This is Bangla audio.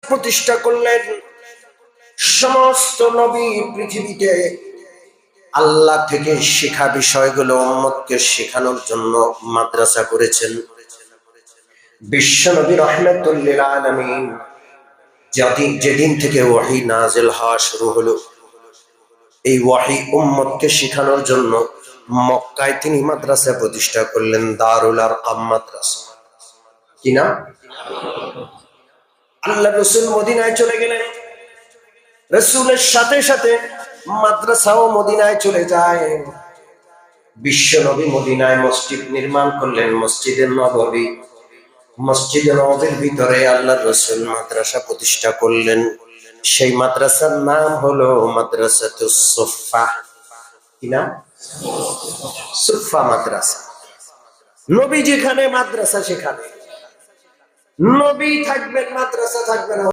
প্রতিষ্ঠা করলেন। সমস্ত নবী পৃথিবীতে আল্লাহ থেকে শেখা বিষয়গুলো উম্মতকে শেখানোর জন্য মাদ্রাসা করেছেন। বিশ্ব নবী রাহমাতুল লিল আলামিন যেদিন থেকে ওহী নাযিল হওয়া শুরু হলো, এই ওহী উম্মতকে শেখানোর জন্য মক্কায় তিনি মাদ্রাসা প্রতিষ্ঠা করলেন, দারুল আরকাম মাদ্রাসা। কি না? আল্লাহ রাসূল মদিনায় চলে গেলেন, রাসূলের সাথে সাথে মাদ্রাসাও মদিনায় চলে যায়। বিশ্ব নবী মদিনায় মসজিদ নির্মাণ করলেন, মসজিদে নববী। মসজিদে নববীর ভিতরে আল্লাহ রাসূল মাদ্রাসা প্রতিষ্ঠা করলেন। সেই মাদ্রাসার নাম হলো মাদ্রাসাতুস সুফফা। কি নাম? সুফফা মাদ্রাসা। নবী যেখানে মাদ্রাসা সেখানে, নবী থাকবেন মাদ্রাসা থাকবে না।